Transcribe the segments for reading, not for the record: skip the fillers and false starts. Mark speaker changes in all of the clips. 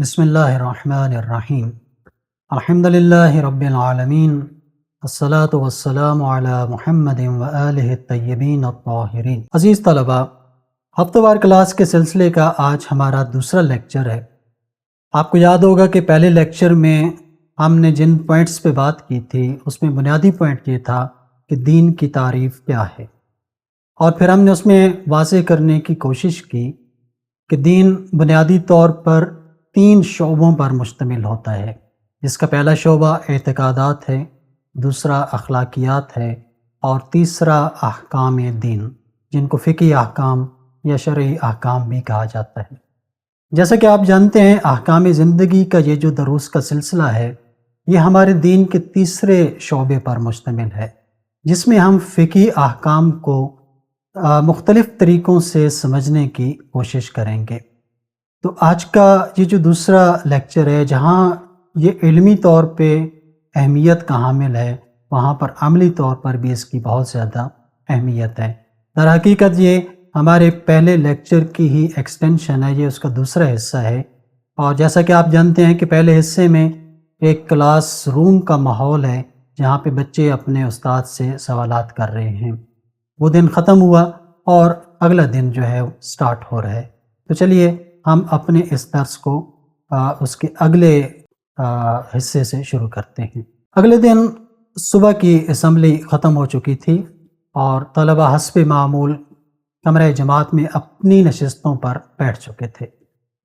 Speaker 1: بسم اللہ الرحمن الرحیم۔ الحمد للہ رب العالمین، الصلاۃ والسلام علی محمد وآلہ الطیبین الطاہرین۔ عزیز طلباء، ہفتہ وار کلاس کے سلسلے کا آج ہمارا دوسرا لیکچر ہے۔ آپ کو یاد ہوگا کہ پہلے لیکچر میں ہم نے جن پوائنٹس پہ بات کی تھی اس میں بنیادی پوائنٹ یہ تھا کہ دین کی تعریف کیا ہے، اور پھر ہم نے اس میں واضح کرنے کی کوشش کی کہ دین بنیادی طور پر 3 شعبوں پر مشتمل ہوتا ہے، جس کا پہلا شعبہ اعتقادات ہے، دوسرا اخلاقیات ہے، اور تیسرا احکام دین، جن کو فقہی احکام یا شرعی احکام بھی کہا جاتا ہے۔ جیسا کہ آپ جانتے ہیں، احکام زندگی کا یہ جو دروس کا سلسلہ ہے، یہ ہمارے دین کے تیسرے شعبے پر مشتمل ہے، جس میں ہم فقہی احکام کو مختلف طریقوں سے سمجھنے کی کوشش کریں گے۔ تو آج کا یہ جو دوسرا لیکچر ہے، جہاں یہ علمی طور پہ اہمیت کا حامل ہے، وہاں پر عملی طور پر بھی اس کی بہت زیادہ اہمیت ہے۔ در حقیقت یہ ہمارے پہلے لیکچر کی ہی ایکسٹینشن ہے، یہ اس کا دوسرا حصہ ہے۔ اور جیسا کہ آپ جانتے ہیں کہ پہلے حصے میں ایک کلاس روم کا ماحول ہے، جہاں پہ بچے اپنے استاد سے سوالات کر رہے ہیں۔ وہ دن ختم ہوا اور اگلا دن جو ہے سٹارٹ ہو رہا ہے۔ تو چلیے ہم اپنے اس درس کو اس کے اگلے حصے سے شروع کرتے ہیں۔ اگلے دن صبح کی اسمبلی ختم ہو چکی تھی اور طلبہ حسب معمول کمرہ جماعت میں اپنی نشستوں پر بیٹھ چکے تھے۔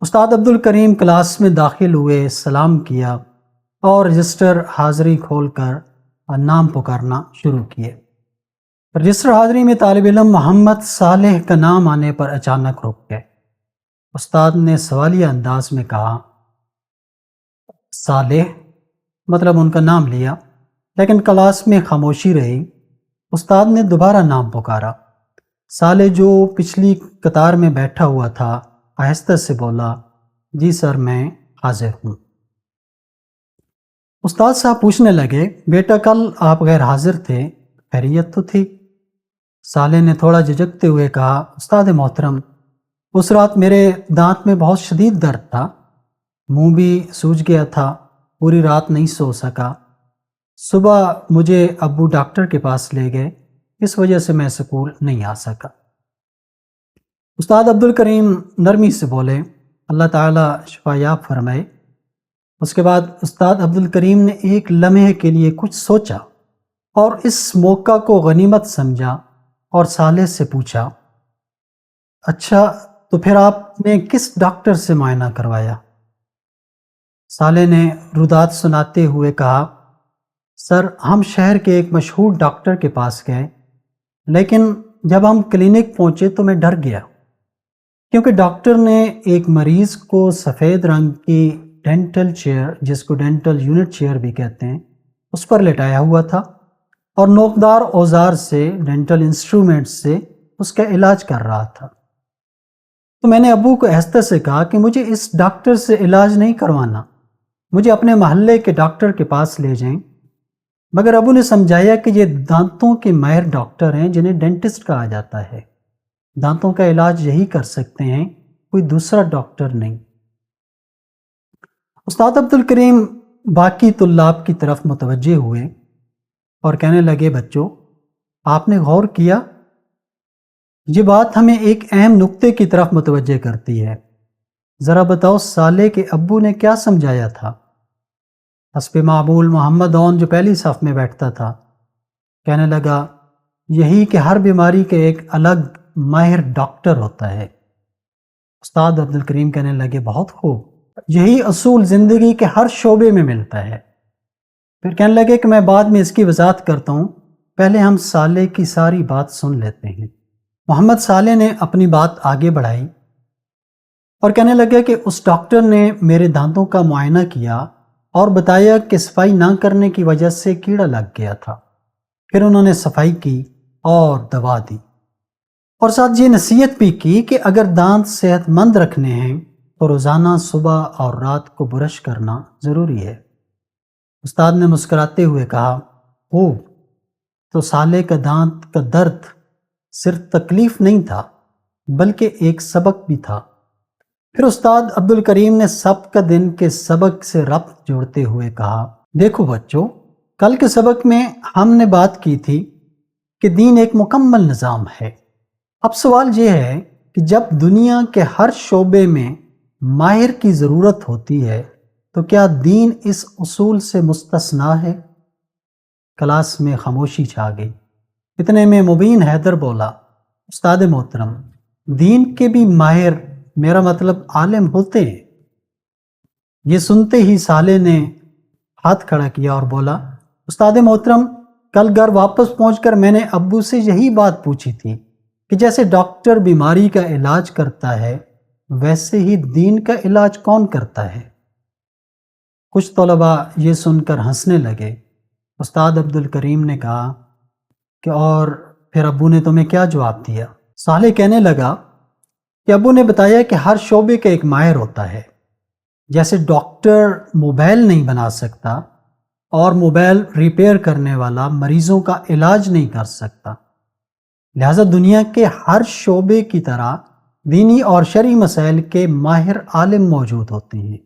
Speaker 1: استاد عبدالکریم کلاس میں داخل ہوئے، سلام کیا اور رجسٹر حاضری کھول کر نام پکارنا شروع کیے۔ رجسٹر حاضری میں طالب علم محمد صالح کا نام آنے پر اچانک رک گئے۔ استاد نے سوالیہ انداز میں کہا، صالح، مطلب ان کا نام لیا، لیکن کلاس میں خاموشی رہی۔ استاد نے دوبارہ نام پکارا۔ صالح، جو پچھلی قطار میں بیٹھا ہوا تھا، آہستہ سے بولا، جی سر، میں حاضر ہوں۔ استاد صاحب پوچھنے لگے، بیٹا کل آپ غیر حاضر تھے، خیریت تو تھی؟ صالح نے تھوڑا جھجکتے ہوئے کہا، استاد محترم، اس رات میرے دانت میں بہت شدید درد تھا، منہ بھی سوج گیا تھا، پوری رات نہیں سو سکا۔ صبح مجھے ابو ڈاکٹر کے پاس لے گئے، اس وجہ سے میں اسکول نہیں آ سکا۔ استاد عبدالکریم نرمی سے بولے، اللہ تعالیٰ شفا یاب فرمائے۔ اس کے بعد استاد عبدالکریم نے ایک لمحے کے لیے کچھ سوچا اور اس موقع کو غنیمت سمجھا اور صالح سے پوچھا، اچھا تو پھر آپ نے کس ڈاکٹر سے معائنہ کروایا؟ صالح نے رودات سناتے ہوئے کہا، سر، ہم شہر کے ایک مشہور ڈاکٹر کے پاس گئے، لیکن جب ہم کلینک پہنچے تو میں ڈر گیا، کیونکہ ڈاکٹر نے ایک مریض کو سفید رنگ کی ڈینٹل چیئر، جس کو ڈینٹل یونٹ چیئر بھی کہتے ہیں، اس پر لٹایا ہوا تھا اور نوکدار اوزار سے، ڈینٹل انسٹرومنٹ سے اس کا علاج کر رہا تھا۔ تو میں نے ابو کو آہستہ سے کہا کہ مجھے اس ڈاکٹر سے علاج نہیں کروانا، مجھے اپنے محلے کے ڈاکٹر کے پاس لے جائیں۔ مگر ابو نے سمجھایا کہ یہ دانتوں کے ماہر ڈاکٹر ہیں، جنہیں ڈینٹسٹ کہا جاتا ہے، دانتوں کا علاج یہی کر سکتے ہیں، کوئی دوسرا ڈاکٹر نہیں۔ استاد عبدالکریم باقی طلاب کی طرف متوجہ ہوئے اور کہنے لگے، بچوں، آپ نے غور کیا؟ یہ بات ہمیں ایک اہم نقطے کی طرف متوجہ کرتی ہے۔ ذرا بتاؤ، صالح کے ابو نے کیا سمجھایا تھا؟ حسب معمول محمد اون، جو پہلی صف میں بیٹھتا تھا، کہنے لگا، یہی کہ ہر بیماری کے ایک الگ ماہر ڈاکٹر ہوتا ہے۔ استاد عبدالکریم کہنے لگے، بہت خوب، یہی اصول زندگی کے ہر شعبے میں ملتا ہے۔ پھر کہنے لگے کہ میں بعد میں اس کی وضاحت کرتا ہوں، پہلے ہم صالح کی ساری بات سن لیتے ہیں۔ محمد صالح نے اپنی بات آگے بڑھائی اور کہنے لگے کہ اس ڈاکٹر نے میرے دانتوں کا معائنہ کیا اور بتایا کہ صفائی نہ کرنے کی وجہ سے کیڑا لگ گیا تھا۔ پھر انہوں نے صفائی کی اور دوا دی، اور ساتھ یہ نصیحت بھی کی کہ اگر دانت صحت مند رکھنے ہیں تو روزانہ صبح اور رات کو برش کرنا ضروری ہے۔ استاد نے مسکراتے ہوئے کہا، خوب، تو صالح کا دانت کا درد صرف تکلیف نہیں تھا، بلکہ ایک سبق بھی تھا۔ پھر استاد عبد الکریم نے سبق دن کے سبق سے ربط جوڑتے ہوئے کہا، دیکھو بچوں، کل کے سبق میں ہم نے بات کی تھی کہ دین ایک مکمل نظام ہے۔ اب سوال یہ ہے کہ جب دنیا کے ہر شعبے میں ماہر کی ضرورت ہوتی ہے تو کیا دین اس اصول سے مستثنا ہے؟ کلاس میں خاموشی چھا گئی۔ اتنے میں مبین حیدر بولا، استاد محترم، دین کے بھی ماہر، میرا مطلب عالم ہوتے ہیں۔ یہ سنتے ہی صالح نے ہاتھ کھڑا کیا اور بولا، استاد محترم، کل گھر واپس پہنچ کر میں نے ابو سے یہی بات پوچھی تھی کہ جیسے ڈاکٹر بیماری کا علاج کرتا ہے ویسے ہی دین کا علاج کون کرتا ہے؟ کچھ طلباء یہ سن کر ہنسنے لگے۔ استاد عبد الکریم نے کہا کہ اور پھر ابو نے تمہیں کیا جواب دیا؟ صالح کہنے لگا کہ ابو نے بتایا کہ ہر شعبے کا ایک ماہر ہوتا ہے۔ جیسے ڈاکٹر موبائل نہیں بنا سکتا اور موبائل ریپیئر کرنے والا مریضوں کا علاج نہیں کر سکتا، لہذا دنیا کے ہر شعبے کی طرح دینی اور شرعی مسائل کے ماہر عالم موجود ہوتے ہیں،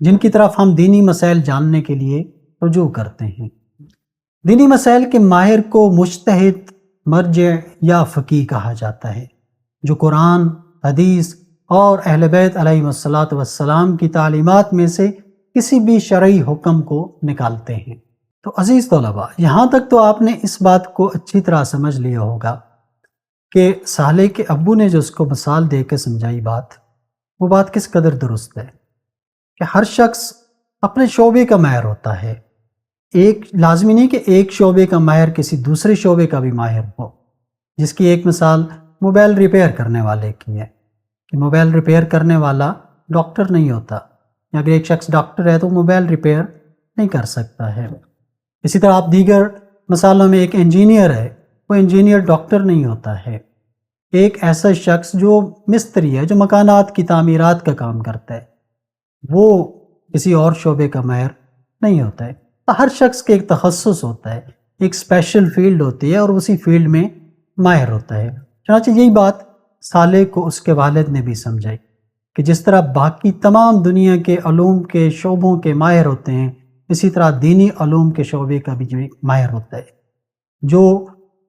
Speaker 1: جن کی طرف ہم دینی مسائل جاننے کے لیے رجوع کرتے ہیں۔ دینی مسائل کے ماہر کو مجتہد، مرجع یا فقیہ کہا جاتا ہے، جو قرآن، حدیث اور اہل بیت علیہم السلام کی تعلیمات میں سے کسی بھی شرعی حکم کو نکالتے ہیں۔ تو عزیز طلباء، یہاں تک تو آپ نے اس بات کو اچھی طرح سمجھ لیا ہوگا کہ صالح کے ابو نے جو اس کو مثال دے کے سمجھائی بات، وہ بات کس قدر درست ہے کہ ہر شخص اپنے شعبے کا ماہر ہوتا ہے۔ ایک لازمی نہیں کہ ایک شعبے کا ماہر کسی دوسرے شعبے کا بھی ماہر ہو، جس کی ایک مثال موبائل ریپیئر کرنے والے کی ہے کہ موبائل ریپیئر کرنے والا ڈاکٹر نہیں ہوتا، یا اگر ایک شخص ڈاکٹر ہے تو موبائل ریپیئر نہیں کر سکتا ہے۔ اسی طرح آپ دیگر مثالوں میں ایک انجینئر ہے، وہ انجینئر ڈاکٹر نہیں ہوتا ہے۔ ایک ایسا شخص جو مستری ہے، جو مکانات کی تعمیرات کا کام کرتا ہے، وہ کسی اور شعبے کا ماہر نہیں ہوتا ہے۔ ہر شخص کے ایک تخصص ہوتا ہے، ایک اسپیشل فیلڈ ہوتی ہے اور اسی فیلڈ میں ماہر ہوتا ہے۔ چنانچہ یہی بات صالح کو اس کے والد نے بھی سمجھائی کہ جس طرح باقی تمام دنیا کے علوم کے شعبوں کے ماہر ہوتے ہیں، اسی طرح دینی علوم کے شعبے کا بھی جو ایک ماہر ہوتا ہے،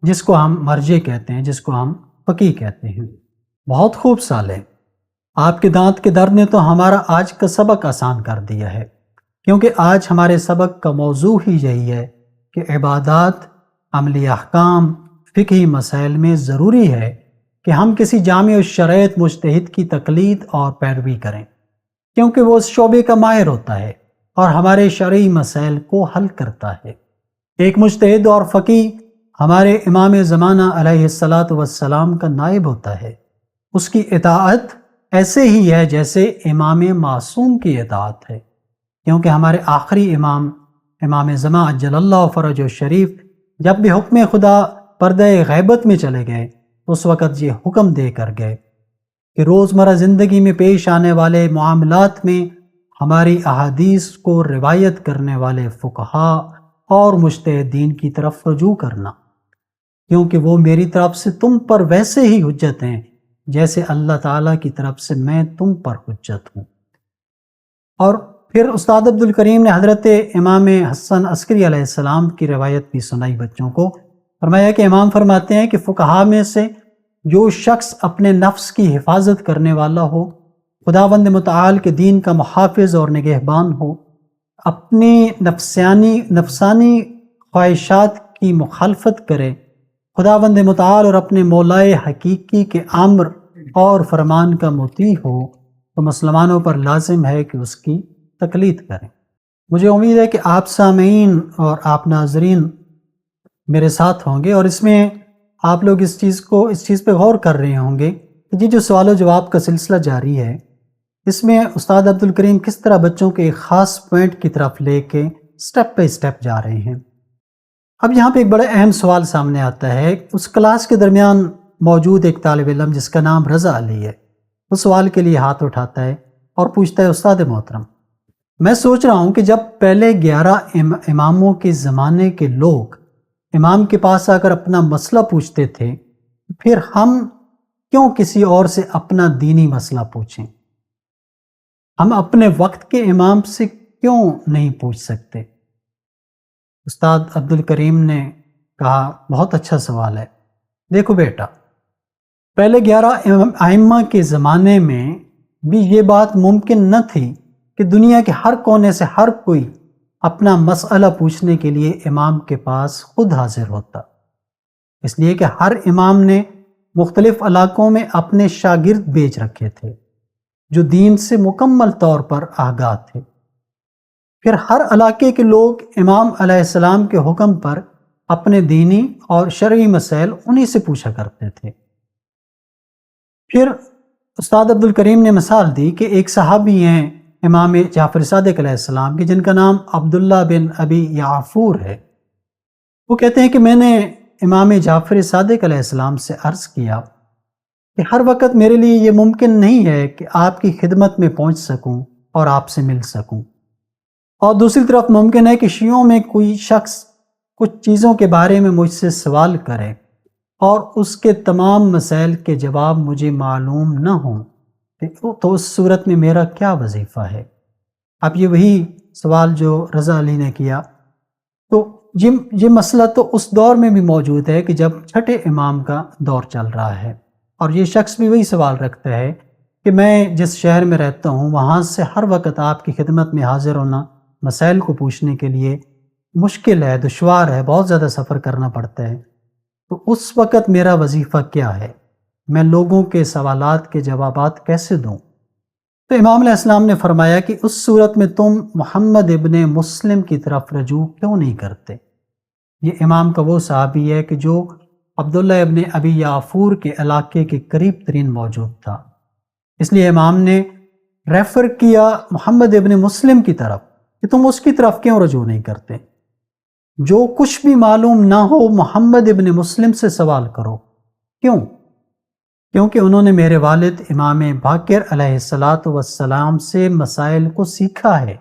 Speaker 1: جس کو ہم مرجع کہتے ہیں، جس کو ہم فقیہ کہتے ہیں۔ بہت خوب صالح، آپ کے دانت کے درد نے تو ہمارا آج کا سبق آسان کر دیا ہے، کیونکہ آج ہمارے سبق کا موضوع ہی یہی ہے کہ عبادات، عملی احکام، فقہی مسائل میں ضروری ہے کہ ہم کسی جامع الشرائط مجتہد کی تقلید اور پیروی کریں، کیونکہ وہ اس شعبے کا ماہر ہوتا ہے اور ہمارے شرعی مسائل کو حل کرتا ہے۔ ایک مجتہد اور فقیہ ہمارے امام زمانہ علیہ السلام کا نائب ہوتا ہے، اس کی اطاعت ایسے ہی ہے جیسے امام معصوم کی اطاعت ہے، کیونکہ ہمارے آخری امام زمان عجل اللہ فرجہ شریف جب بھی حکم خدا پردہ غیبت میں چلے گئے، اس وقت یہ حکم دے کر گئے کہ روزمرہ زندگی میں پیش آنے والے معاملات میں ہماری احادیث کو روایت کرنے والے فقہاء اور مجتہدین کی طرف رجوع کرنا، کیونکہ وہ میری طرف سے تم پر ویسے ہی حجت ہیں جیسے اللہ تعالیٰ کی طرف سے میں تم پر حجت ہوں۔ اور پھر استاد عبد الکریم نے حضرت امام حسن عسکری علیہ السلام کی روایت بھی سنائی بچوں کو۔ فرمایا کہ امام فرماتے ہیں کہ فقہاء میں سے جو شخص اپنے نفس کی حفاظت کرنے والا ہو، خداوند متعال کے دین کا محافظ اور نگہبان ہو، اپنی نفسانی خواہشات کی مخالفت کرے، خداوند متعال اور اپنے مولائے حقیقی کے امر اور فرمان کا مطیع ہو، تو مسلمانوں پر لازم ہے کہ اس کی تقلید کریں۔ مجھے امید ہے کہ آپ سامعین اور آپ ناظرین میرے ساتھ ہوں گے اور اس میں آپ لوگ اس چیز پہ غور کر رہے ہوں گے کہ جو سوال و جواب کا سلسلہ جاری ہے، اس میں استاد عبد الکریم کس طرح بچوں کے ایک خاص پوائنٹ کی طرف لے کے سٹیپ بائی سٹیپ جا رہے ہیں۔ اب یہاں پہ ایک بڑا اہم سوال سامنے آتا ہے۔ اس کلاس کے درمیان موجود ایک طالب علم جس کا نام رضا علی ہے، وہ سوال کے لیے ہاتھ اٹھاتا ہے اور پوچھتا ہے، استاد محترم، میں سوچ رہا ہوں کہ جب پہلے 11 اماموں کے زمانے کے لوگ امام کے پاس آ کر اپنا مسئلہ پوچھتے تھے، پھر ہم کیوں کسی اور سے اپنا دینی مسئلہ پوچھیں؟ ہم اپنے وقت کے امام سے کیوں نہیں پوچھ سکتے؟ استاد عبد الکریم نے کہا بہت اچھا سوال ہے۔ دیکھو بیٹا، پہلے 11 ائمہ کے زمانے میں بھی یہ بات ممکن نہ تھی کہ دنیا کے ہر کونے سے ہر کوئی اپنا مسئلہ پوچھنے کے لیے امام کے پاس خود حاضر ہوتا، اس لیے کہ ہر امام نے مختلف علاقوں میں اپنے شاگرد بھیج رکھے تھے جو دین سے مکمل طور پر آگاہ تھے۔ پھر ہر علاقے کے لوگ امام علیہ السلام کے حکم پر اپنے دینی اور شرعی مسائل انہی سے پوچھا کرتے تھے۔ پھر استاد عبد الکریم نے مثال دی کہ ایک صحابی ہیں امام جعفر صادق علیہ السلام کے، جن کا نام عبداللہ بن ابی یعفور ہے۔ وہ کہتے ہیں کہ میں نے امام جعفر صادق علیہ السلام سے عرض کیا کہ ہر وقت میرے لیے یہ ممکن نہیں ہے کہ آپ کی خدمت میں پہنچ سکوں اور آپ سے مل سکوں، اور دوسری طرف ممکن ہے کہ شیعوں میں کوئی شخص کچھ چیزوں کے بارے میں مجھ سے سوال کرے اور اس کے تمام مسائل کے جواب مجھے معلوم نہ ہوں، تو اس صورت میں میرا کیا وظیفہ ہے؟ اب یہ وہی سوال جو رضا علی نے کیا، تو یہ مسئلہ تو اس دور میں بھی موجود ہے کہ جب چھٹے امام کا دور چل رہا ہے، اور یہ شخص بھی وہی سوال رکھتا ہے کہ میں جس شہر میں رہتا ہوں وہاں سے ہر وقت آپ کی خدمت میں حاضر ہونا، مسائل کو پوچھنے کے لیے مشکل ہے، دشوار ہے، بہت زیادہ سفر کرنا پڑتا ہے، تو اس وقت میرا وظیفہ کیا ہے؟ میں لوگوں کے سوالات کے جوابات کیسے دوں؟ تو امام علیہ السلام نے فرمایا کہ اس صورت میں تم محمد ابن مسلم کی طرف رجوع کیوں نہیں کرتے؟ یہ امام کا وہ صحابی ہے کہ جو عبداللہ ابن ابی یعفور کے علاقے کے قریب ترین موجود تھا، اس لیے امام نے ریفر کیا محمد ابن مسلم کی طرف کہ تم اس کی طرف کیوں رجوع نہیں کرتے؟ جو کچھ بھی معلوم نہ ہو محمد ابن مسلم سے سوال کرو۔ کیوں؟ کیونکہ انہوں نے میرے والد امام باقر علیہ السلام سے مسائل کو سیکھا ہے،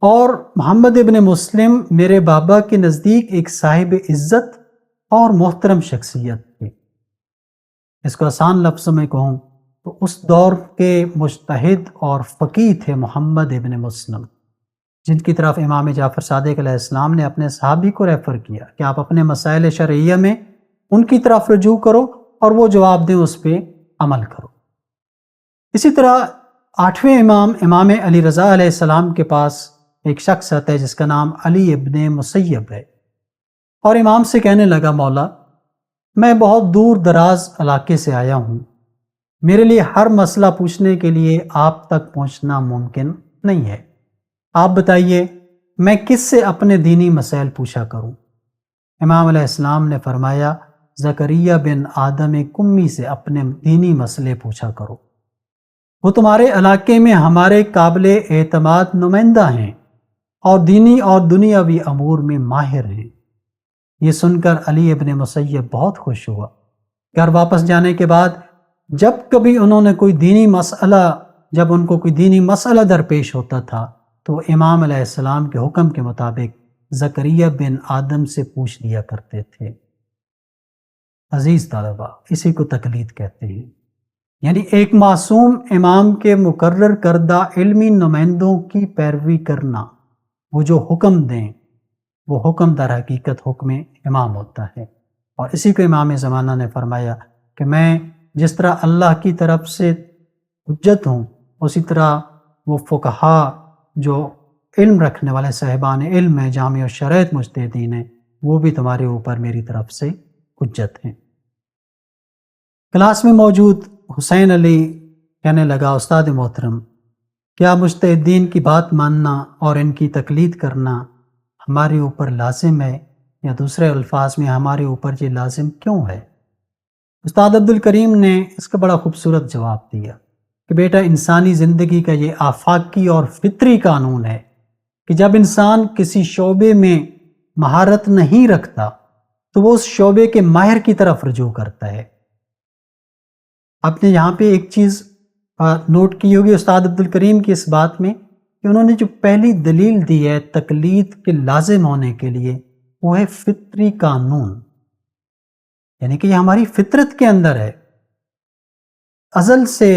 Speaker 1: اور محمد ابن مسلم میرے بابا کے نزدیک ایک صاحب عزت اور محترم شخصیت تھی۔ اس کو آسان لفظوں میں کہوں تو اس دور کے مجتہد اور فقیہ تھے محمد ابن مسلم، جن کی طرف امام جعفر صادق علیہ السلام نے اپنے صحابی کو ریفر کیا کہ آپ اپنے مسائل شرعیہ میں ان کی طرف رجوع کرو اور وہ جواب دیں، اس پہ عمل کرو۔ اسی طرح 8ویں امام امام علی رضا علیہ السلام کے پاس ایک شخص آتا ہے جس کا نام علی ابن مسیب ہے، اور امام سے کہنے لگا مولا، میں بہت دور دراز علاقے سے آیا ہوں، میرے لیے ہر مسئلہ پوچھنے کے لیے آپ تک پہنچنا ممکن نہیں ہے، آپ بتائیے میں کس سے اپنے دینی مسائل پوچھا کروں؟ امام علیہ السلام نے فرمایا زکریا بن آدم کمی سے اپنے دینی مسئلے پوچھا کرو، وہ تمہارے علاقے میں ہمارے قابل اعتماد نمائندہ ہیں اور دینی اور دنیاوی امور میں ماہر ہیں۔ یہ سن کر علی ابن مسیب بہت خوش ہوا۔ گھر واپس جانے کے بعد جب کبھی انہوں نے جب ان کو کوئی دینی مسئلہ درپیش ہوتا تھا تو امام علیہ السلام کے حکم کے مطابق زکریا بن آدم سے پوچھ لیا کرتے تھے۔ عزیز طلبہ، اسی کو تقلید کہتے ہیں، یعنی ایک معصوم امام کے مقرر کردہ علمی نمائندوں کی پیروی کرنا، وہ جو حکم دیں وہ حکم در حقیقت حکم امام ہوتا ہے۔ اور اسی کو امام زمانہ نے فرمایا کہ میں جس طرح اللہ کی طرف سے حجت ہوں، اسی طرح وہ فقہا جو علم رکھنے والے صاحبان علم ہیں، جامع و شرائط مجتہدین ہیں، وہ بھی تمہارے اوپر میری طرف سے حجت ہیں۔ کلاس میں موجود حسین علی کہنے لگا استاد محترم، کیا مجتہدین کی بات ماننا اور ان کی تقلید کرنا ہمارے اوپر لازم ہے، یا دوسرے الفاظ میں ہمارے اوپر یہ لازم کیوں ہے؟ استاد عبد الکریم نے اس کا بڑا خوبصورت جواب دیا کہ بیٹا، انسانی زندگی کا یہ آفاقی اور فطری قانون ہے کہ جب انسان کسی شعبے میں مہارت نہیں رکھتا تو وہ اس شعبے کے ماہر کی طرف رجوع کرتا ہے۔ آپ نے یہاں پہ ایک چیز نوٹ کی ہوگی استاد عبد الکریم کی اس بات میں کہ انہوں نے جو پہلی دلیل دی ہے تقلید کے لازم ہونے کے لیے، وہ ہے فطری قانون، یعنی کہ یہ ہماری فطرت کے اندر ہے۔ ازل سے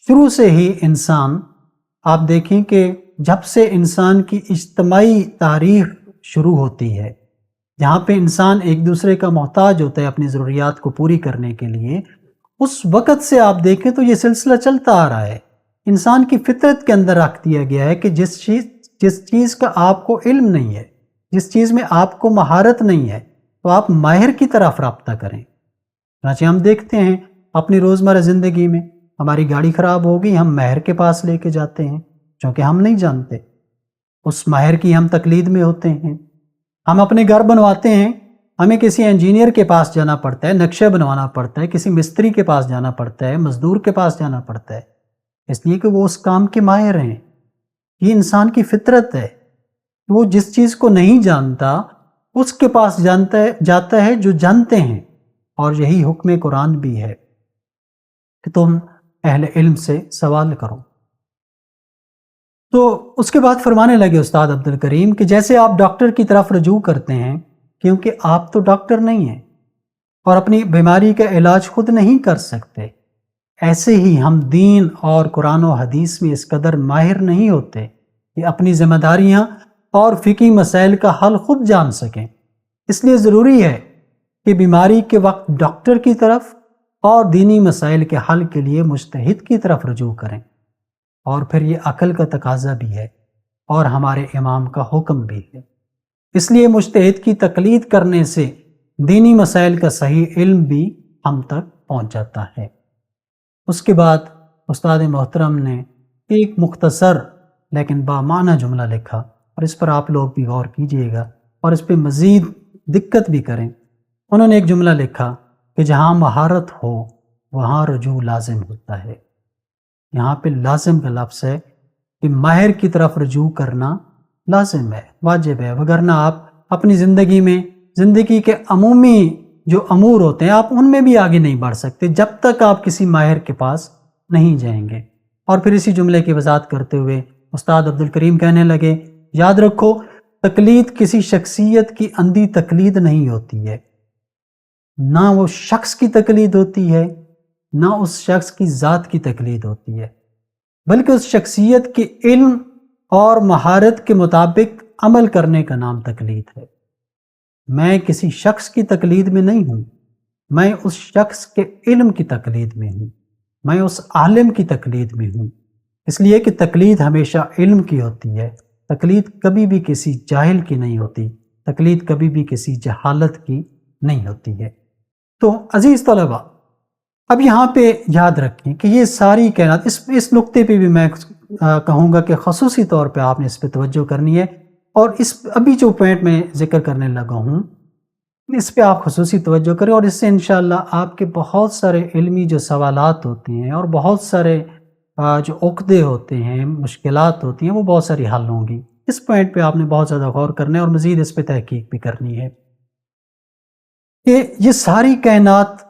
Speaker 1: شروع سے ہی انسان، آپ دیکھیں کہ جب سے انسان کی اجتماعی تاریخ شروع ہوتی ہے، جہاں پہ انسان ایک دوسرے کا محتاج ہوتا ہے اپنی ضروریات کو پوری کرنے کے لیے، اس وقت سے آپ دیکھیں تو یہ سلسلہ چلتا آ رہا ہے۔ انسان کی فطرت کے اندر رکھ دیا گیا ہے کہ جس چیز کا آپ کو علم نہیں ہے، جس چیز میں آپ کو مہارت نہیں ہے، تو آپ ماہر کی طرف رابطہ کریں۔ چنانچہ ہم دیکھتے ہیں اپنی روزمرہ زندگی میں، ہماری گاڑی خراب ہوگی، ہم ماہر کے پاس لے کے جاتے ہیں، چونکہ ہم نہیں جانتے، اس ماہر کی ہم تقلید میں ہوتے ہیں۔ ہم اپنے گھر بنواتے ہیں، ہمیں کسی انجینئر کے پاس جانا پڑتا ہے، نقشہ بنوانا پڑتا ہے، کسی مستری کے پاس جانا پڑتا ہے، مزدور کے پاس جانا پڑتا ہے، اس لیے کہ وہ اس کام کے ماہر ہیں۔ یہ انسان کی فطرت ہے، وہ جس چیز کو نہیں جانتا اس کے پاس جاتا ہے جو جانتے ہیں، اور یہی حکم قرآن بھی ہے کہ تم اہل علم سے سوال کرو۔ تو اس کے بعد فرمانے لگے استاد عبد الکریم کہ جیسے آپ ڈاکٹر کی طرف رجوع کرتے ہیں، کیونکہ آپ تو ڈاکٹر نہیں ہیں اور اپنی بیماری کا علاج خود نہیں کر سکتے، ایسے ہی ہم دین اور قرآن و حدیث میں اس قدر ماہر نہیں ہوتے کہ اپنی ذمہ داریاں اور فقہی مسائل کا حل خود جان سکیں۔ اس لیے ضروری ہے کہ بیماری کے وقت ڈاکٹر کی طرف اور دینی مسائل کے حل کے لیے مجتہد کی طرف رجوع کریں، اور پھر یہ عقل کا تقاضا بھی ہے اور ہمارے امام کا حکم بھی ہے۔ اس لیے مجتہد کی تقلید کرنے سے دینی مسائل کا صحیح علم بھی ہم تک پہنچ جاتا ہے۔ اس کے بعد استاد محترم نے ایک مختصر لیکن بامعنی جملہ لکھا، اور اس پر آپ لوگ بھی غور کیجئے گا اور اس پہ مزید دقت بھی کریں۔ انہوں نے ایک جملہ لکھا کہ جہاں مہارت ہو وہاں رجوع لازم ہوتا ہے۔ یہاں پہ لازم کا لفظ ہے کہ ماہر کی طرف رجوع کرنا لازم ہے، واجب ہے، وگرنہ آپ اپنی زندگی کے عمومی جو امور ہوتے ہیں آپ ان میں بھی آگے نہیں بڑھ سکتے جب تک آپ کسی ماہر کے پاس نہیں جائیں گے۔ اور پھر اسی جملے کی وضاحت کرتے ہوئے استاد عبد الکریم کہنے لگے، یاد رکھو تقلید کسی شخصیت کی اندھی تقلید نہیں ہوتی ہے، نہ وہ شخص کی تقلید ہوتی ہے، نہ اس شخص کی ذات کی تقلید ہوتی ہے، بلکہ اس شخصیت کے علم اور مہارت کے مطابق عمل کرنے کا نام تقلید ہے۔ میں کسی شخص کی تقلید میں نہیں ہوں، میں اس شخص کے علم کی تقلید میں ہوں، میں اس عالم کی تقلید میں ہوں، اس لیے کہ تقلید ہمیشہ علم کی ہوتی ہے، تقلید کبھی بھی کسی جاہل کی نہیں ہوتی، تقلید کبھی بھی کسی جہالت کی نہیں ہوتی ہے۔ تو عزیز طلبہ، اب یہاں پہ یاد رکھیں کہ یہ ساری کائنات، اس نقطے پہ بھی میں کہوں گا کہ خصوصی طور پہ آپ نے اس پہ توجہ کرنی ہے، اور ابھی جو پوائنٹ میں ذکر کرنے لگا ہوں اس پہ آپ خصوصی توجہ کریں، اور اس سے انشاءاللہ آپ کے بہت سارے علمی جو سوالات ہوتے ہیں اور بہت سارے جو عقدے ہوتے ہیں، مشکلات ہوتی ہیں، وہ بہت ساری حل ہوں گی۔ اس پوائنٹ پہ آپ نے بہت زیادہ غور کرنا ہے اور مزید اس پہ تحقیق بھی کرنی ہے کہ یہ ساری کائنات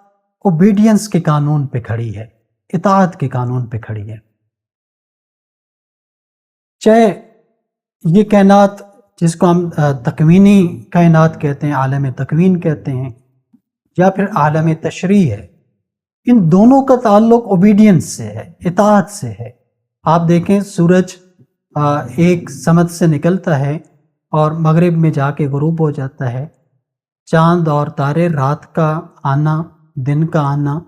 Speaker 1: اوبیڈینس کے قانون پہ کھڑی ہے، اطاعت کے قانون پہ کھڑی ہے۔ چاہے یہ کائنات جس کو ہم تکوینی کائنات کہتے ہیں، عالم تکوین کہتے ہیں، یا پھر عالم تشریح ہے، ان دونوں کا تعلق اوبیڈینس سے ہے، اطاعت سے ہے۔ آپ دیکھیں سورج ایک سمت سے نکلتا ہے اور مغرب میں جا کے غروب ہو جاتا ہے، چاند اور تارے رات کا آنا دن کا آنا،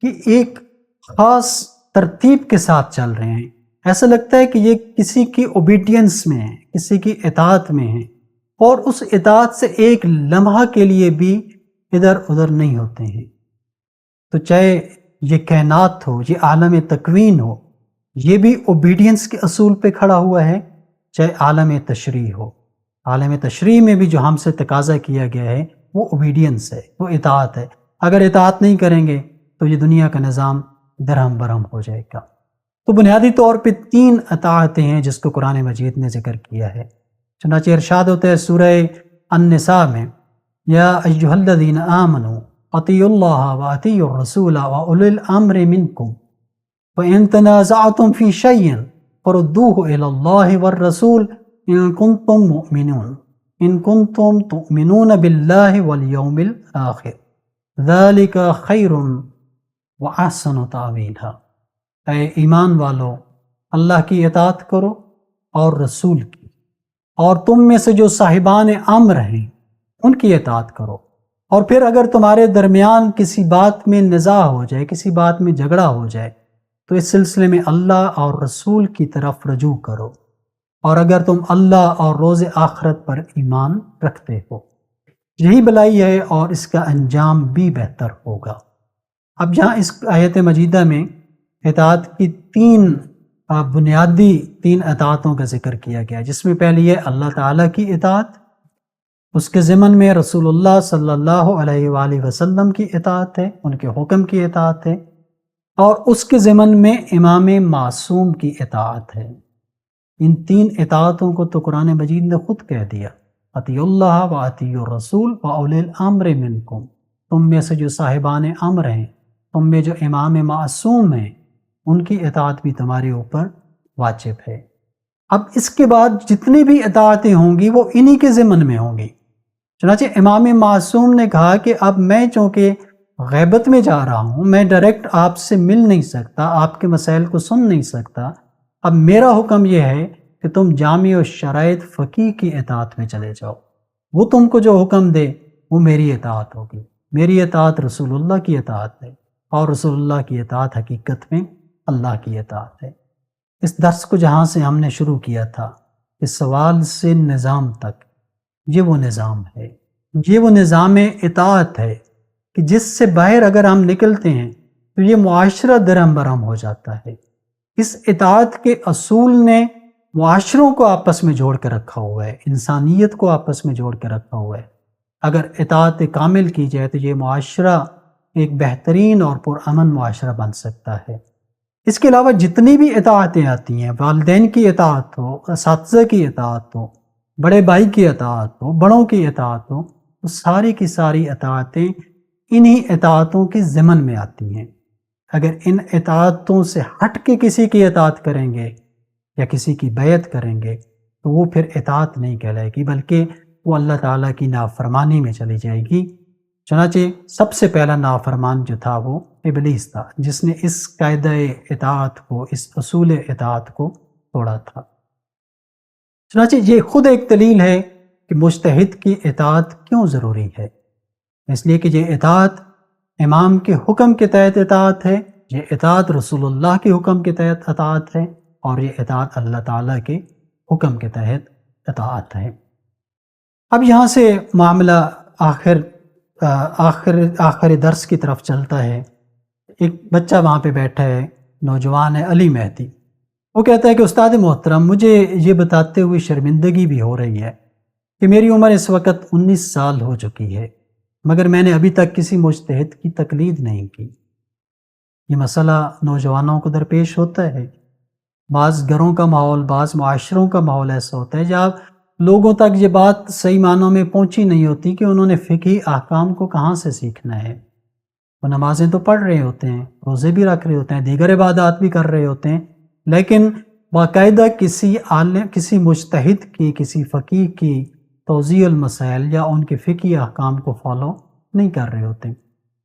Speaker 1: یہ ایک خاص ترتیب کے ساتھ چل رہے ہیں۔ ایسا لگتا ہے کہ یہ کسی کی اوبیڈینس میں ہے، کسی کی اطاعت میں ہے، اور اس اطاعت سے ایک لمحہ کے لیے بھی ادھر ادھر نہیں ہوتے ہیں۔ تو چاہے یہ کائنات ہو، یہ عالم تکوین ہو، یہ بھی اوبیڈینس کے اصول پہ کھڑا ہوا ہے، چاہے عالم تشریح ہو۔ عالم تشریح میں بھی جو ہم سے تقاضا کیا گیا ہے وہ اوبیڈینس ہے، وہ اطاعت ہے۔ اگر اطاعت نہیں کریں گے تو یہ دنیا کا نظام درہم برہم ہو جائے گا۔ تو بنیادی طور پہ 3 اطاعتیں ہیں جس کو قرآن مجید نے ذکر کیا ہے۔ چنانچہ ارشاد ہوتا ہے سورہ النساء میں، یا ایھا الذین آمنوا اطیعوا اللہ واطیعوا الرسول واولی الامر منکم وان تنازعتم فی شیء فردوہ الی اللہ والرسول ان کنتم مؤمنون ان کنتم تؤمنون باللہ والیوم الآخر ذلک خیر واحسن تاویلا۔ اے ایمان والو اللہ کی اطاعت کرو اور رسول کی، اور تم میں سے جو صاحبان امر ہیں ان کی اطاعت کرو، اور پھر اگر تمہارے درمیان کسی بات میں نزاع ہو جائے، کسی بات میں جھگڑا ہو جائے، تو اس سلسلے میں اللہ اور رسول کی طرف رجوع کرو، اور اگر تم اللہ اور روز آخرت پر ایمان رکھتے ہو، یہی بھلائی ہے اور اس کا انجام بھی بہتر ہوگا۔ اب جہاں اس آیت مجیدہ میں اطاعت کی بنیادی تین اطاعتوں کا ذکر کیا گیا، جس میں پہلی ہے اللہ تعالیٰ کی اطاعت، اس کے ضمن میں رسول اللہ صلی اللہ علیہ وآلہ وسلم کی اطاعت ہے، ان کے حکم کی اطاعت ہے، اور اس کے ضمن میں امام معصوم کی اطاعت ہے۔ ان تین اطاعتوں کو تو قرآن مجید نے خود کہہ دیا، اطیعوا اللہ و اطیعوا الرسول و اولی الامر منکم، تم میں سے جو صاحبان امر ہیں، تم میں جو امام معصوم ہیں، ان کی اطاعت بھی تمہارے اوپر واجب ہے۔ اب اس کے بعد جتنی بھی اطاعتیں ہوں گی وہ انہی کے ضمن میں ہوں گی۔ چنانچہ امام معصوم نے کہا کہ اب میں چونکہ غیبت میں جا رہا ہوں، میں ڈائریکٹ آپ سے مل نہیں سکتا، آپ کے مسائل کو سن نہیں سکتا، اب میرا حکم یہ ہے کہ تم جامع و شرائط فقیہ کی اطاعت میں چلے جاؤ، وہ تم کو جو حکم دے وہ میری اطاعت ہوگی۔ میری اطاعت رسول اللہ کی اطاعت ہے، اور رسول اللہ کی اطاعت حقیقت میں اللہ کی اطاعت ہے۔ اس درس کو جہاں سے ہم نے شروع کیا تھا کہ سوال سے نظام تک، یہ وہ نظام ہے، یہ وہ نظام اطاعت ہے کہ جس سے باہر اگر ہم نکلتے ہیں تو یہ معاشرہ درہم برہم ہو جاتا ہے۔ اس اطاعت کے اصول نے معاشروں کو آپس میں جوڑ کے رکھا ہوا ہے، انسانیت کو آپس میں جوڑ کے رکھا ہوا ہے۔ اگر اطاعت کامل کی جائے تو یہ معاشرہ ایک بہترین اور پرامن معاشرہ بن سکتا ہے۔ اس کے علاوہ جتنی بھی اطاعتیں آتی ہیں، والدین کی اطاعت ہو، اساتذہ کی اطاعت ہو، بڑے بھائی کی اطاعت ہو، بڑوں کی اطاعت ہو، وہ ساری کی ساری اطاعتیں انہی اطاعتوں کے ضمن میں آتی ہیں۔ اگر ان اطاعتوں سے ہٹ کے کسی کی اطاعت کریں گے یا کسی کی بیعت کریں گے تو وہ پھر اطاعت نہیں کہلائے گی، بلکہ وہ اللہ تعالیٰ کی نافرمانی میں چلی جائے گی۔ چنانچہ سب سے پہلا نافرمان جو تھا وہ ابلیس تھا، جس نے اس قاعدہ اطاعت کو، اس اصول اطاعت کو توڑا تھا۔ چنانچہ یہ خود ایک دلیل ہے کہ مجتہد کی اطاعت کیوں ضروری ہے، اس لیے کہ یہ اطاعت امام کے حکم کے تحت اطاعت ہے، یہ اطاعت رسول اللہ کے حکم کے تحت اطاعت ہے، اور یہ اطاعت اللہ تعالیٰ کے حکم کے تحت اطاعت ہے۔ اب یہاں سے معاملہ آخر درس کی طرف چلتا ہے۔ ایک بچہ وہاں پہ بیٹھا ہے، نوجوان ہے، علی مہدی۔ وہ کہتا ہے کہ استاد محترم، مجھے یہ بتاتے ہوئے شرمندگی بھی ہو رہی ہے کہ میری عمر اس وقت 19 سال ہو چکی ہے، مگر میں نے ابھی تک کسی مجتہد کی تقلید نہیں کی۔ یہ مسئلہ نوجوانوں کو درپیش ہوتا ہے۔ بعض گھروں کا ماحول، بعض معاشروں کا ماحول ایسا ہوتا ہے جہاں لوگوں تک یہ بات صحیح معنوں میں پہنچی نہیں ہوتی کہ انہوں نے فقہی احکام کو کہاں سے سیکھنا ہے۔ وہ نمازیں تو پڑھ رہے ہوتے ہیں، روزے بھی رکھ رہے ہوتے ہیں، دیگر عبادات بھی کر رہے ہوتے ہیں، لیکن باقاعدہ کسی عالم، کسی مجتہد کی، کسی فقیہ کی توضیح المسائل یا ان کے فقہی احکام کو فالو نہیں کر رہے ہوتے۔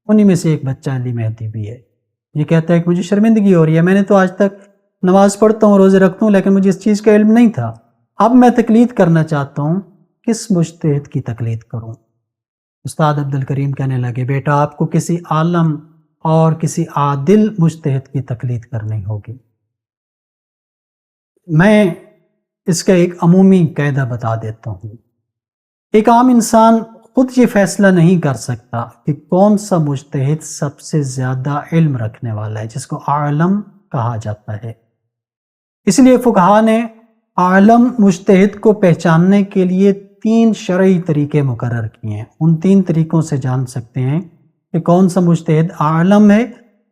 Speaker 1: انہی میں سے ایک بچہ علی مہدی بھی ہے۔ یہ کہتا ہے کہ مجھے شرمندگی ہو رہی ہے، میں نے تو آج تک نماز پڑھتا ہوں، روزے رکھتا ہوں، لیکن مجھے اس چیز کا علم نہیں تھا۔ اب میں تقلید کرنا چاہتا ہوں، کس مجتہد کی تقلید کروں؟ استاد عبدالکریم کہنے لگے، بیٹا آپ کو کسی عالم اور کسی عادل مجتہد کی تقلید کرنی ہوگی۔ میں اس کا ایک عمومی قاعدہ بتا دیتا ہوں۔ ایک عام انسان خود یہ فیصلہ نہیں کر سکتا کہ کون سا مجتہد سب سے زیادہ علم رکھنے والا ہے، جس کو عالم کہا جاتا ہے۔ اس لیے فقہا نے عالم مجتہد کو پہچاننے کے لیے 3 شرعی طریقے مقرر کیے ہیں۔ ان 3 طریقوں سے جان سکتے ہیں کہ کون سا مجتہد عالم ہے،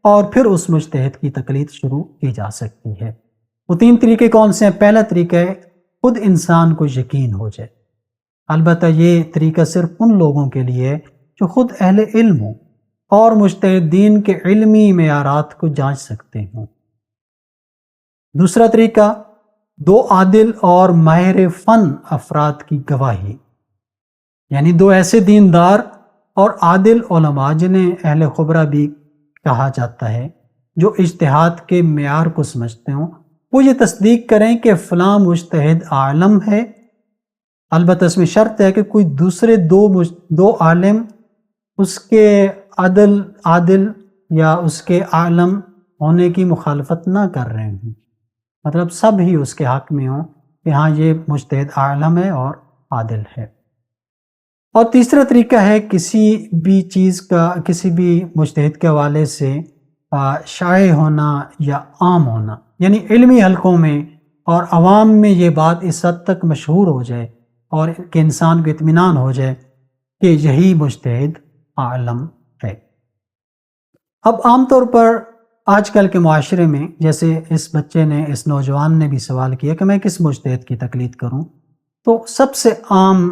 Speaker 1: اور پھر اس مجتہد کی تقلید شروع کی جا سکتی ہے۔ وہ 3 طریقے کون سے ہیں؟ پہلا طریقہ ہے خود انسان کو یقین ہو جائے۔ البتہ یہ طریقہ صرف ان لوگوں کے لیے ہے جو خود اہل علم ہوں اور مجتہدین کے علمی معیارات کو جانچ سکتے ہوں۔ دوسرا طریقہ 2 عادل اور ماہر فن افراد کی گواہی، یعنی 2 ایسے دیندار اور عادل علماء جنہیں اہل خبرہ بھی کہا جاتا ہے، جو اجتہاد کے معیار کو سمجھتے ہوں وہ یہ تصدیق کریں کہ فلاں مجتہد عالم ہے، البتہ اس میں شرط ہے کہ کوئی دوسرے دو عالم اس کے عادل یا اس کے عالم ہونے کی مخالفت نہ کر رہے ہوں، مطلب سب ہی اس کے حق میں ہوں کہ ہاں یہ مجتہد عالم ہے اور عادل ہے۔ اور تیسرا طریقہ ہے کسی بھی چیز کا کسی بھی مجتہد کے حوالے سے شائع ہونا یا عام ہونا، یعنی علمی حلقوں میں اور عوام میں یہ بات اس حد تک مشہور ہو جائے اور کہ انسان کو اطمینان ہو جائے کہ یہی مجتہد عالم ہے۔ اب عام طور پر آج کل کے معاشرے میں، جیسے اس بچے نے، اس نوجوان نے بھی سوال کیا کہ میں کس مجتہد کی تقلید کروں، تو سب سے عام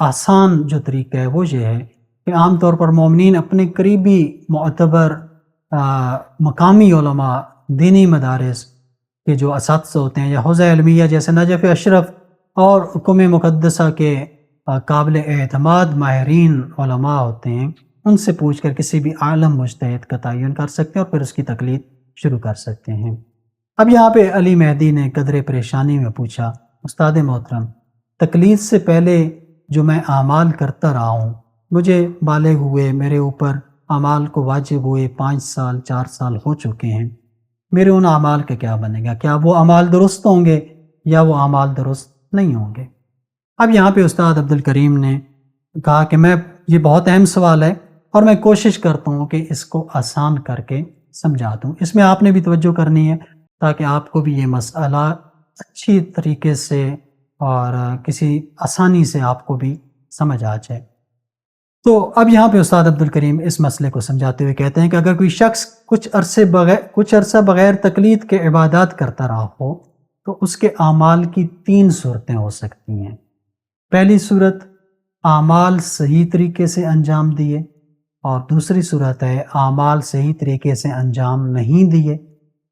Speaker 1: آسان جو طریقہ ہے وہ یہ ہے کہ عام طور پر مومنین اپنے قریبی معتبر مقامی علماء، دینی مدارس کے جو اساتذہ ہوتے ہیں یا حوزہ علمیہ جیسے نجف اشرف اور حکم مقدسہ کے قابل اعتماد ماہرین علماء ہوتے ہیں، ان سے پوچھ کر کسی بھی عالم مجتہد کا تعین کر سکتے ہیں اور پھر اس کی تقلید شروع کر سکتے ہیں۔ اب یہاں پہ علی مہدی نے قدر پریشانی میں پوچھا، استاد محترم، تقلید سے پہلے جو میں اعمال کرتا رہا ہوں، مجھے بالغ ہوئے، میرے اوپر اعمال کو واجب ہوئے 5 سال 4 سال ہو چکے ہیں، میرے ان اعمال کا کیا بنے گا؟ کیا وہ اعمال درست ہوں گے یا وہ اعمال درست نہیں ہوں گے؟ اب یہاں پہ استاد عبدالکریم نے کہا کہ یہ بہت اہم سوال ہے اور میں کوشش کرتا ہوں کہ اس کو آسان کر کے سمجھا دوں۔ اس میں آپ نے بھی توجہ کرنی ہے تاکہ آپ کو بھی یہ مسئلہ اچھی طریقے سے اور کسی آسانی سے آپ کو بھی سمجھ آ جائے۔ تو اب یہاں پہ استاد عبدالکریم اس مسئلے کو سمجھاتے ہوئے کہتے ہیں کہ اگر کوئی شخص کچھ عرصہ بغیر تقلید کے عبادات کرتا رہا ہو تو اس کے اعمال کی 3 صورتیں ہو سکتی ہیں۔ پہلی صورت، اعمال صحیح طریقے سے انجام دیے، اور دوسری صورت ہے اعمال صحیح طریقے سے انجام نہیں دیے،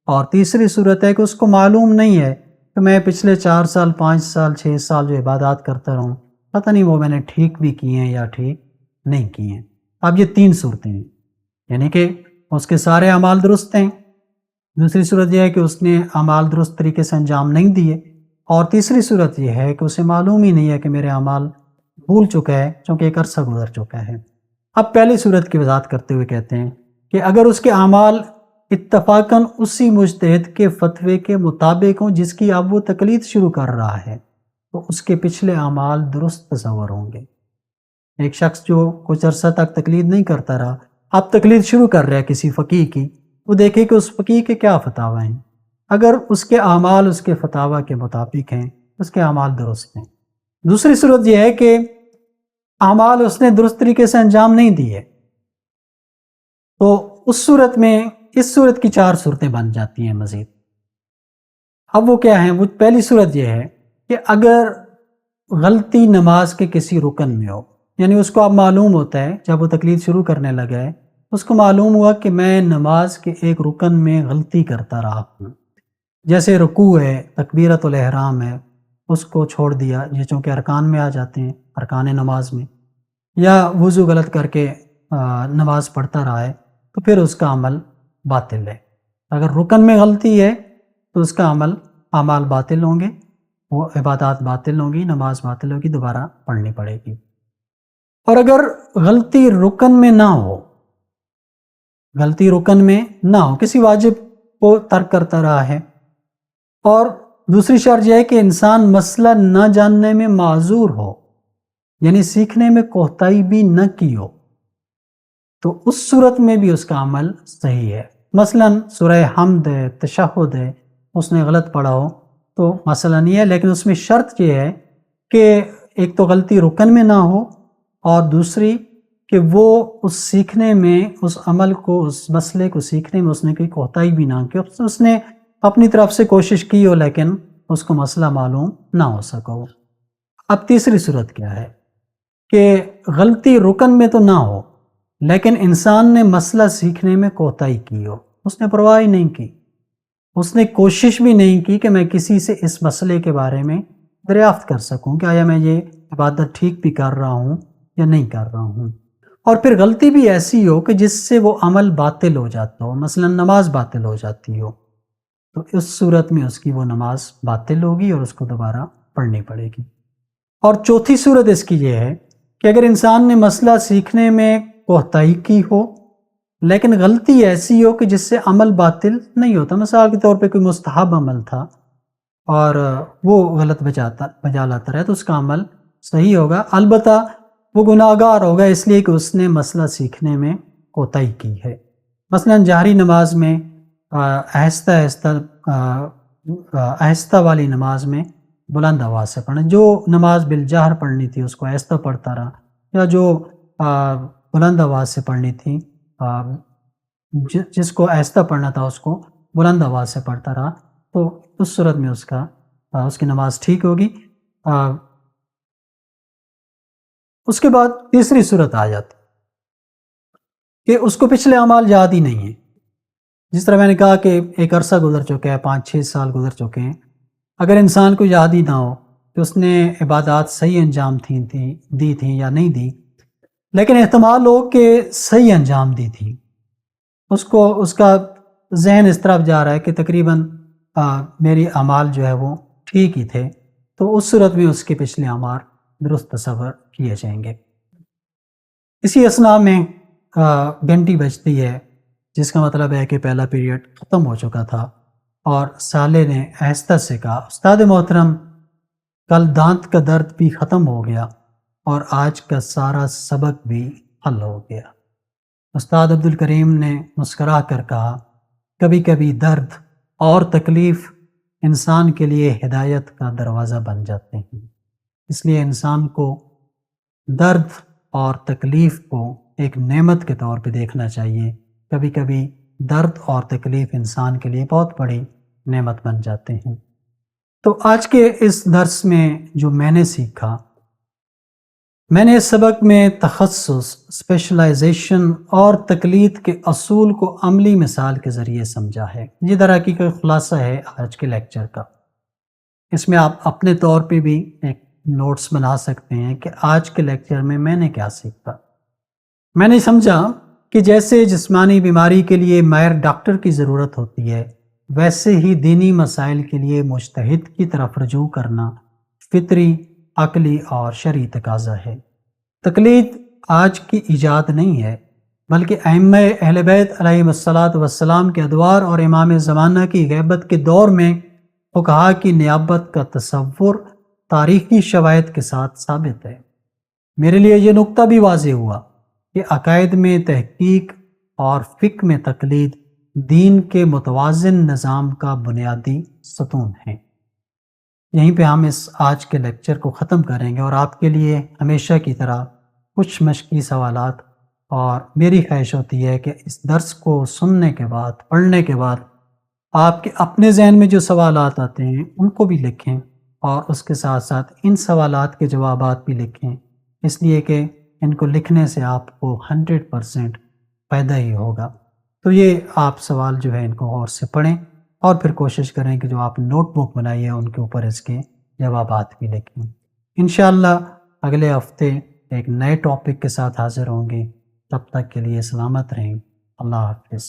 Speaker 1: اور تیسری صورت ہے کہ اس کو معلوم نہیں ہے کہ میں پچھلے 4 سال 5 سال 6 سال جو عبادات کرتا رہا ہوں، پتہ نہیں وہ میں نے ٹھیک بھی کیے ہیں یا ٹھیک نہیں کیے ہیں۔ اب یہ 3 صورتیں ہیں، یعنی کہ اس کے سارے اعمال درست ہیں، دوسری صورت یہ ہے کہ اس نے اعمال درست طریقے سے انجام نہیں دیے، اور تیسری صورت یہ ہے کہ اسے معلوم ہی نہیں ہے کہ میرے اعمال بھول چکا ہے چونکہ ایک عرصہ گزر چکا ہے۔ اب پہلی صورت کی وضاحت کرتے ہوئے کہتے ہیں کہ اگر اس کے اعمال اتفاقاً اسی مجتہد کے فتوے کے مطابق ہوں جس کی اب وہ تقلید شروع کر رہا ہے تو اس کے پچھلے اعمال درست تصور ہوں گے۔ ایک شخص جو کچھ عرصہ تک تقلید نہیں کرتا رہا، اب تقلید شروع کر رہا ہے کسی فقیہ کی، وہ دیکھے کہ اس فقیہ کے کیا فتاوی ہیں، اگر اس کے اعمال اس کے فتاوی کے مطابق ہیں، اس کے اعمال درست ہیں۔ دوسری صورت یہ ہے کہ اعمال اس نے درست طریقے سے انجام نہیں دیے، تو اس صورت میں اس صورت کی 4 صورتیں بن جاتی ہیں مزید۔ اب وہ کیا ہیں؟ وہ پہلی صورت یہ ہے کہ اگر غلطی نماز کے کسی رکن میں ہو، یعنی اس کو اب معلوم ہوتا ہے، جب وہ تقلید شروع کرنے لگا ہے اس کو معلوم ہوا کہ میں نماز کے ایک رکن میں غلطی کرتا رہا ہوں، جیسے رکوع ہے، تکبیرۃ الاحرام ہے، اس کو چھوڑ دیا، یہ چونکہ ارکان میں آ جاتے ہیں، ارکان نماز میں، یا وضو غلط کر کے نماز پڑھتا رہا ہے، تو پھر اس کا عمل باطل ہے۔ اگر رکن میں غلطی ہے تو اس کا اعمال باطل ہوں گے، وہ عبادات باطل ہوں گی، نماز باطل ہوگی، دوبارہ پڑھنی پڑے گی۔ اور اگر غلطی رکن میں نہ ہو، کسی واجب کو ترک کرتا رہا ہے، اور دوسری شرط یہ ہے کہ انسان مسئلہ نہ جاننے میں معذور ہو، یعنی سیکھنے میں کوتاہی بھی نہ کی ہو، تو اس صورت میں بھی اس کا عمل صحیح ہے۔ مثلا سورہ حمد ہے، تشہد ہے، اس نے غلط پڑھا ہو تو مسئلہ نہیں ہے، لیکن اس میں شرط یہ ہے کہ ایک تو غلطی رکن میں نہ ہو، اور دوسری کہ وہ اس سیکھنے میں، اس عمل کو، اس مسئلے کو سیکھنے میں اس نے کوئی کوتاہی بھی نہ کی، اس نے اپنی طرف سے کوشش کی ہو لیکن اس کو مسئلہ معلوم نہ ہو سکا ہو۔ اب تیسری صورت کیا ہے کہ غلطی رکن میں تو نہ ہو لیکن انسان نے مسئلہ سیکھنے میں کوتاہی کی ہو، اس نے پرواہ ہی نہیں کی، اس نے کوشش بھی نہیں کی کہ میں کسی سے اس مسئلے کے بارے میں دریافت کر سکوں کہ آیا میں یہ عبادت ٹھیک بھی کر رہا ہوں یا نہیں کر رہا ہوں۔ اور پھر غلطی بھی ایسی ہو کہ جس سے وہ عمل باطل ہو جاتا ہو، مثلا نماز باطل ہو جاتی ہو، تو اس صورت میں اس کی وہ نماز باطل ہوگی اور اس کو دوبارہ پڑھنی پڑے گی۔ اور چوتھی صورت اس کی یہ ہے کہ اگر انسان نے مسئلہ سیکھنے میں کوتاہی کی ہو لیکن غلطی ایسی ہو کہ جس سے عمل باطل نہیں ہوتا، مثال کے طور پہ کوئی مستحب عمل تھا اور وہ غلط بجا لاتا رہے تو اس کا عمل صحیح ہوگا، البتہ وہ گناہ گار ہوگا اس لیے کہ اس نے مسئلہ سیکھنے میں کوتاہی کی ہے۔ مثلا جہری نماز میں آہستہ والی نماز میں بلند آواز سے پڑھنا، جو نماز بالجہر پڑھنی تھی اس کو آہستہ پڑھتا رہا، یا جو بلند آواز سے پڑھنی تھی جس کو آہستہ پڑھنا تھا اس کو بلند آواز سے پڑھتا رہا، تو اس صورت میں اس کی نماز ٹھیک ہوگی۔ اس کے بعد تیسری صورت آ جاتی کہ اس کو پچھلے اعمال یاد ہی نہیں ہیں، جس طرح میں نے کہا کہ ایک عرصہ گزر چکا ہے، 5-6 سال گزر چکے ہیں، اگر انسان کو یاد ہی نہ ہو کہ اس نے عبادات صحیح انجام دی تھیں یا نہیں دی، لیکن احتمال ہو کہ صحیح انجام دی تھی، اس کا ذہن اس طرف جا رہا ہے کہ تقریباً میری اعمال جو ہے وہ ٹھیک ہی تھے، تو اس صورت میں اس کے پچھلے اعمال درست تصور کیے جائیں گے۔ اسی اثناء میں گھنٹی بجتی ہے، جس کا مطلب ہے کہ پہلا پیریڈ ختم ہو چکا تھا، اور سالے نے آہستہ سے کہا، استاد محترم کل دانت کا درد بھی ختم ہو گیا اور آج کا سارا سبق بھی حل ہو گیا۔ استاد عبدالکریم نے مسکرا کر کہا، کبھی کبھی درد اور تکلیف انسان کے لیے ہدایت کا دروازہ بن جاتے ہیں، اس لیے انسان کو درد اور تکلیف کو ایک نعمت کے طور پہ دیکھنا چاہیے۔ کبھی کبھی درد اور تکلیف انسان کے لیے بہت بڑی نعمت بن جاتے ہیں۔ تو آج کے اس درس میں جو میں نے سیکھا، میں نے اس سبق میں تخصص، اسپیشلائزیشن اور تقلید کے اصول کو عملی مثال کے ذریعے سمجھا ہے۔ یہ در حقیقت خلاصہ ہے آج کے لیکچر کا۔ اس میں آپ اپنے طور پہ بھی ایک نوٹس بنا سکتے ہیں کہ آج کے لیکچر میں نے کیا سیکھا۔ میں نے سمجھا کہ جیسے جسمانی بیماری کے لیے ماہر ڈاکٹر کی ضرورت ہوتی ہے، ویسے ہی دینی مسائل کے لیے مجتہد کی طرف رجوع کرنا فطری، عقلی اور شرعی تقاضا ہے۔ تقلید آج کی ایجاد نہیں ہے، بلکہ ائمہ اہل بیت علیہم الصلاۃ والسلام کے ادوار اور امام زمانہ کی غیبت کے دور میں فقہا کی نیابت کا تصور تاریخی شواہد کے ساتھ ثابت ہے۔ میرے لیے یہ نقطہ بھی واضح ہوا کہ عقائد میں تحقیق اور فقہ میں تقلید دین کے متوازن نظام کا بنیادی ستون ہیں۔ یہیں پہ ہم اس آج کے لیکچر کو ختم کریں گے، اور آپ کے لیے ہمیشہ کی طرح کچھ مشقی سوالات، اور میری خواہش ہوتی ہے کہ اس درس کو سننے کے بعد، پڑھنے کے بعد آپ کے اپنے ذہن میں جو سوالات آتے ہیں ان کو بھی لکھیں، اور اس کے ساتھ ساتھ ان سوالات کے جوابات بھی لکھیں، اس لیے کہ ان کو لکھنے سے آپ کو 100% فائدہ ہی ہوگا۔ تو یہ آپ سوال جو ہے ان کو غور سے پڑھیں، اور پھر کوشش کریں کہ جو آپ نوٹ بک بنائی ہے ان کے اوپر اس کے جوابات بھی لکھیں۔ انشاءاللہ اگلے ہفتے ایک نئے ٹاپک کے ساتھ حاضر ہوں گے، تب تک کے لیے سلامت رہیں۔ اللہ حافظ۔